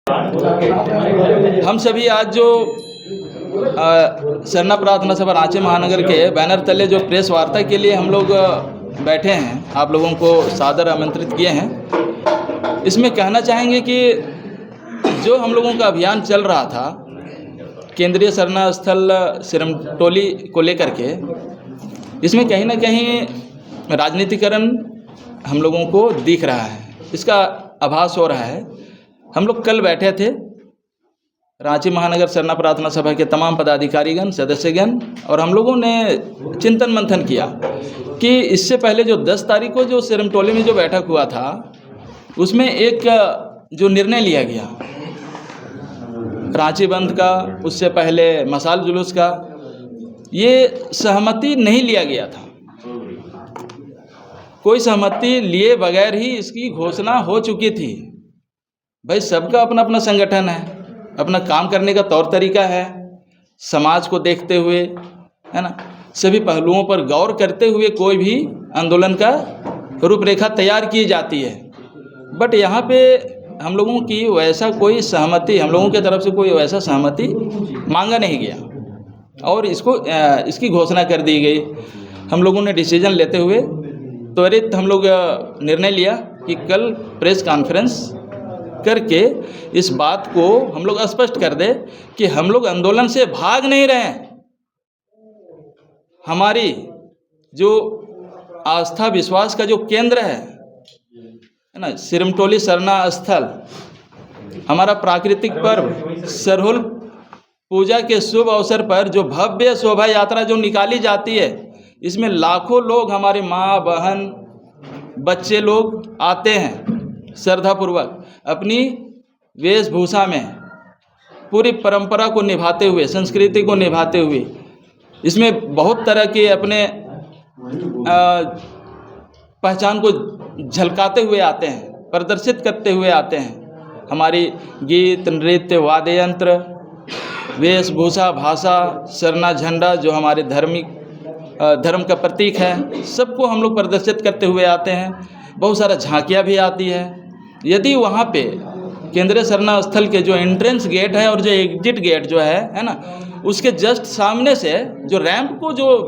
हम सभी आज जो सरना प्रार्थना सभा रांची महानगर के बैनर तले जो प्रेस वार्ता के लिए हम लोग बैठे हैं, आप लोगों को सादर आमंत्रित किए हैं। इसमें कहना चाहेंगे कि जो हम लोगों का अभियान चल रहा था केंद्रीय सरना स्थल सिरमटोली को लेकर के, इसमें कहीं ना कहीं राजनीतिकरण हम लोगों को दिख रहा है, इसका आभास हो रहा है। हम लोग कल बैठे थे रांची महानगर सरना प्रार्थना सभा के तमाम पदाधिकारीगण, सदस्यगण, और हम लोगों ने चिंतन मंथन किया कि इससे पहले जो 10 तारीख को जो सिरमटोली में जो बैठक हुआ था उसमें एक जो निर्णय लिया गया रांची बंद का, उससे पहले मसाल जुलूस का, ये सहमति नहीं लिया गया था। कोई सहमति लिए बगैर ही इसकी घोषणा हो चुकी थी। भाई, सबका अपना अपना संगठन है, अपना काम करने का तौर तरीका है, समाज को देखते हुए, है ना, सभी पहलुओं पर गौर करते हुए कोई भी आंदोलन का रूपरेखा तैयार की जाती है। बट यहाँ पे हम लोगों की वैसा कोई सहमति, हम लोगों की तरफ से कोई वैसा सहमति मांगा नहीं गया और इसकी घोषणा कर दी गई। हम लोगों ने डिसीजन लेते हुए त्वरित हम लोग निर्णय लिया कि कल प्रेस कॉन्फ्रेंस करके इस बात को हम लोग स्पष्ट कर दे कि हम लोग आंदोलन से भाग नहीं रहे हैं। हमारी जो आस्था विश्वास का जो केंद्र है ना, सिरमटोली सरना स्थल, हमारा प्राकृतिक पर्व सरहुल पूजा के शुभ अवसर पर जो भव्य शोभा यात्रा जो निकाली जाती है, इसमें लाखों लोग, हमारे माँ बहन बच्चे लोग आते हैं श्रद्धापूर्वक अपनी वेशभूषा में, पूरी परंपरा को निभाते हुए, संस्कृति को निभाते हुए। इसमें बहुत तरह के अपने पहचान को झलकाते हुए आते हैं, प्रदर्शित करते हुए आते हैं। हमारी गीत, नृत्य, वाद्य यंत्र, वेशभूषा, भाषा, सरना झंडा जो हमारे धर्म का प्रतीक है, सबको हम लोग प्रदर्शित करते हुए आते हैं। बहुत सारा झांकियाँ भी आती है। यदि वहाँ पे केंद्रीय सरना स्थल के जो एंट्रेंस गेट है और जो एग्जिट गेट जो है ना, उसके जस्ट सामने से जो रैंप को जो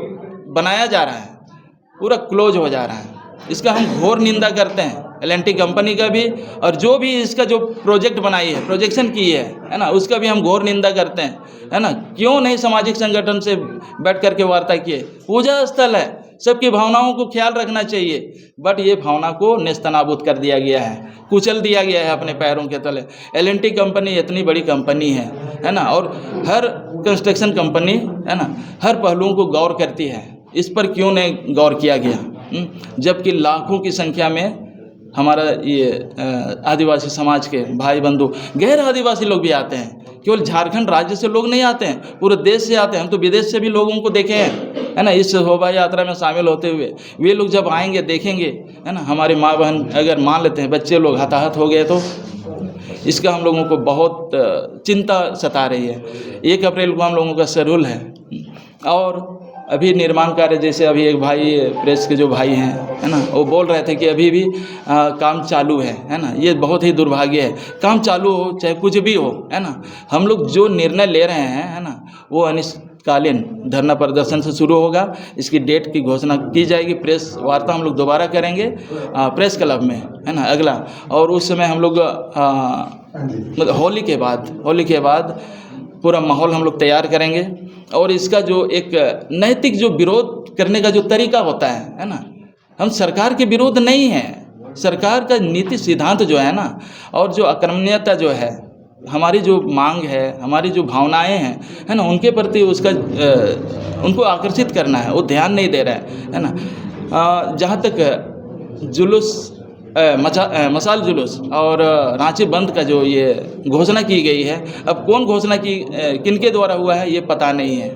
बनाया जा रहा है पूरा क्लोज हो जा रहा है, इसका हम घोर निंदा करते हैं। L&T कंपनी का भी, और जो भी इसका जो प्रोजेक्ट बनाई है, प्रोजेक्शन की है ना, उसका भी हम घोर निंदा करते हैं, है ना। क्यों नहीं सामाजिक संगठन से बैठ कर के वार्ता किए? पूजा स्थल है, सबकी भावनाओं को ख्याल रखना चाहिए। बट ये भावना को नेस्तनाबूद कर दिया गया है, कुचल दिया गया है अपने पैरों के तले। L&T कंपनी इतनी बड़ी कंपनी है ना, और हर कंस्ट्रक्शन कंपनी, है ना, हर पहलुओं को गौर करती है। इस पर क्यों नहीं गौर किया गया? जबकि लाखों की संख्या में हमारा ये आदिवासी समाज के भाई बंधु, गैर आदिवासी लोग भी आते हैं। केवल झारखंड राज्य से लोग नहीं आते हैं, पूरे देश से आते हैं। हम तो विदेश से भी लोगों को देखे हैं, है ना, इस शोभा यात्रा में शामिल होते हुए। वे लोग जब आएंगे, देखेंगे, है ना, हमारे माँ बहन अगर मान लेते हैं बच्चे लोग हताहत हो गए, तो इसका हम लोगों को बहुत चिंता सता रही है। 1 अप्रैल को हम लोगों का सरहुल है, और अभी निर्माण कार्य, जैसे अभी एक भाई प्रेस के जो भाई हैं, है ना, वो बोल रहे थे कि अभी भी काम चालू है ना। ये बहुत ही दुर्भाग्य है। काम चालू हो चाहे कुछ भी हो, है ना, हम लोग जो निर्णय ले रहे हैं, है ना, वो अनिश्चितकालीन धरना प्रदर्शन से शुरू होगा। इसकी डेट की घोषणा की जाएगी। प्रेस वार्ता हम लोग दोबारा करेंगे प्रेस क्लब में, है ना, अगला। और उस समय हम लोग मतलब होली के बाद पूरा माहौल हम लोग तैयार करेंगे। और इसका जो एक नैतिक जो विरोध करने का जो तरीका होता है ना, हम सरकार के विरोध नहीं हैं। सरकार का नीति सिद्धांत जो है ना, और जो आक्रमणीयता जो है, हमारी जो मांग है, हमारी जो भावनाएं हैं, है ना, उनके प्रति उसका उनको आकर्षित करना है, वो ध्यान नहीं दे रहा है ना। जहाँ तक जुलूस मसाल जुलूस और रांची बंद का जो ये घोषणा की गई है, अब कौन घोषणा की, किनके द्वारा हुआ है, ये पता नहीं है।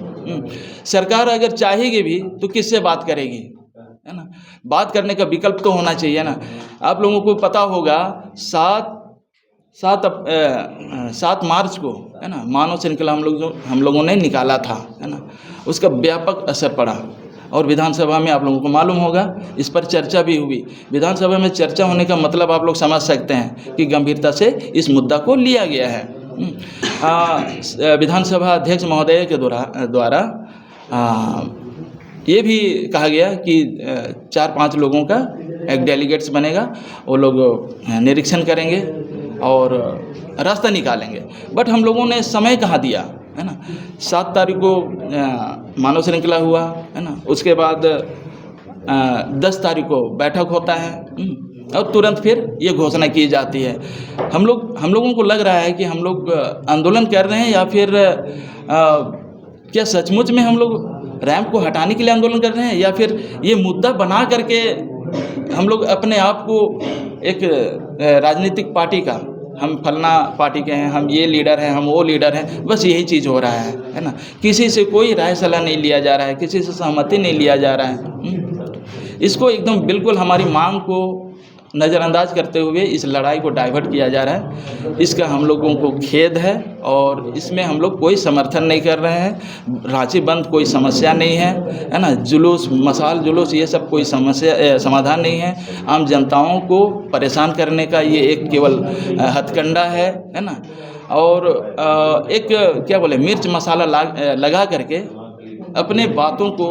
सरकार अगर चाहेगी भी तो किससे बात करेगी, है ना। बात करने का विकल्प तो होना चाहिए ना। आप लोगों को पता होगा 7 मार्च को, है ना, मानव श्रृंखला हम लोगों ने निकाला था, है ना, उसका व्यापक असर पड़ा। और विधानसभा में आप लोगों को मालूम होगा इस पर चर्चा भी हुई। विधानसभा में चर्चा होने का मतलब आप लोग समझ सकते हैं कि गंभीरता से इस मुद्दा को लिया गया है। विधानसभा अध्यक्ष महोदय के द्वारा ये भी कहा गया कि 4-5 लोगों का एक डेलीगेट्स बनेगा, वो लोग निरीक्षण करेंगे और रास्ता निकालेंगे। बट हम लोगों ने समय कहाँ दिया, है ना। 7 तारीख को मानव श्रृंखला हुआ, है ना। उसके बाद 10 तारीख को बैठक होता है और तुरंत फिर ये घोषणा की जाती है। हम लोगों को लग रहा है कि हम लोग आंदोलन कर रहे हैं या फिर क्या सचमुच में हम लोग रैंप को हटाने के लिए आंदोलन कर रहे हैं, या फिर ये मुद्दा बना करके हम लोग अपने आप को एक राजनीतिक पार्टी का, हम फलना पार्टी के हैं, हम ये लीडर हैं, हम वो लीडर हैं, बस यही चीज़ हो रहा है ना। किसी से कोई राय सलाह नहीं लिया जा रहा है, किसी से सहमति नहीं लिया जा रहा है। इसको एकदम बिल्कुल हमारी मांग को नज़रअंदाज करते हुए इस लड़ाई को डाइवर्ट किया जा रहा है। इसका हम लोगों को खेद है और इसमें हम लोग कोई समर्थन नहीं कर रहे हैं। रांची बंद कोई समस्या नहीं है ना। जुलूस, मशाल जुलूस, ये सब कोई समस्या समाधान नहीं है। आम जनताओं को परेशान करने का ये एक केवल हथकंडा है ना। और एक क्या बोले, मिर्च मसाला लगा करके अपने बातों को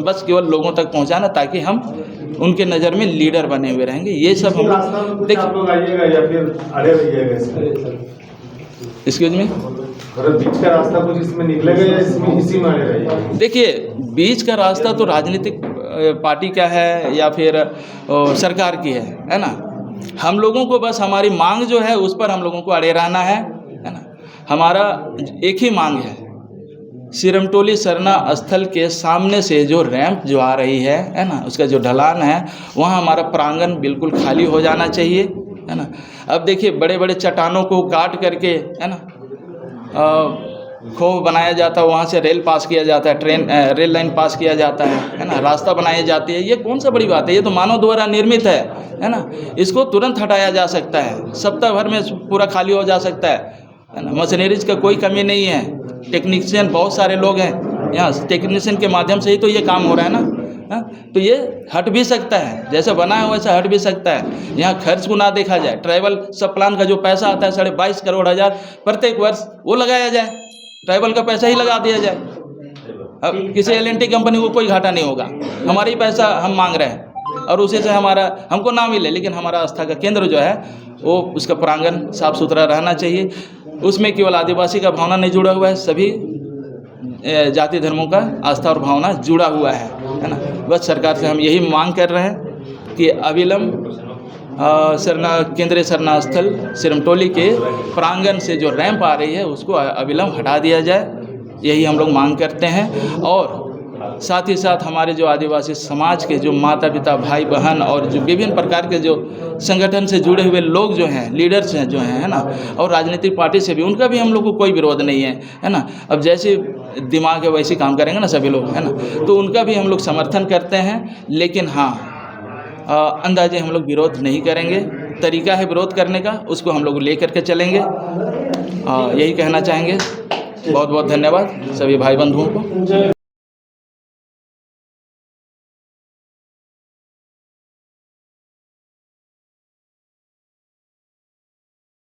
बस केवल लोगों तक पहुंचाना, ताकि हम उनके नज़र में लीडर बने हुए रहेंगे। ये सब हम देखिए, आप लोग आइएगा या फिर अड़े रहिएगा? एक्सक्यूज मी, बीच का रास्ता कुछ इसमें निकलेगा या इसमें इसी में अड़े रहिएगा? देखिए, बीच का रास्ता तो राजनीतिक पार्टी का है या फिर सरकार की है ना। हम लोगों को बस हमारी मांग जो है उस पर हम लोगों को अड़े रहना है ना। हमारा एक ही मांग है, सिरमटोली सरना स्थल के सामने से जो रैंप जो आ रही है ना, उसका जो ढलान है, वहाँ हमारा प्रांगण बिल्कुल खाली हो जाना चाहिए, है ना। अब देखिए, बड़े बड़े चट्टानों को काट करके, है ना, खोह बनाया जाता है, वहाँ से रेल पास किया जाता है, रेल लाइन पास किया जाता है ना, रास्ता बनाई जाती है। ये कौन सा बड़ी बात है? ये तो मानव द्वारा निर्मित है ना। इसको तुरंत हटाया जा सकता है, सप्ताह भर में पूरा खाली हो जा सकता है ना। मशीनरीज का कोई कमी नहीं है, टेक्नीशियन बहुत सारे लोग हैं यहाँ, टेक्नीशियन के माध्यम से ही तो ये काम हो रहा है ना। तो ये हट भी सकता है, जैसा बना है वैसा हट भी सकता है। यहाँ खर्च को ना देखा जाए, ट्राइबल सब प्लान का जो पैसा आता है 22.5 करोड़ प्रत्येक वर्ष, वो लगाया जाए, ट्राइबल का पैसा ही लगा दिया जाए। अब किसी L&T कंपनी को कोई घाटा नहीं होगा। हमारी पैसा हम मांग रहे हैं और उसी से हमको ना मिले, लेकिन हमारा आस्था का केंद्र जो है वो, उसका प्रांगण साफ सुथरा रहना चाहिए। उसमें केवल आदिवासी का भावना नहीं जुड़ा हुआ है, सभी जाति धर्मों का आस्था और भावना जुड़ा हुआ है ना। बस सरकार से हम यही मांग कर रहे हैं कि अविलंब केंद्रीय सरना स्थल सिरमटोली के प्रांगण से जो रैंप आ रही है उसको अविलंब हटा दिया जाए, यही हम लोग मांग करते हैं। और साथ ही साथ हमारे जो आदिवासी समाज के जो माता पिता, भाई बहन और जो विभिन्न प्रकार के जो संगठन से जुड़े हुए लोग जो हैं, लीडर्स हैं जो हैं, है ना, और राजनीतिक पार्टी से भी, उनका भी हम लोग को कोई विरोध नहीं है ना। अब जैसे दिमाग है वैसे काम करेंगे ना सभी लोग, है ना, तो उनका भी हम लोग समर्थन करते हैं। लेकिन हाँ, अंदाजे हम लोग विरोध नहीं करेंगे। तरीका है विरोध करने का, उसको हम लोग ले करके चलेंगे। यही कहना चाहेंगे। बहुत बहुत धन्यवाद सभी भाई बंधुओं को।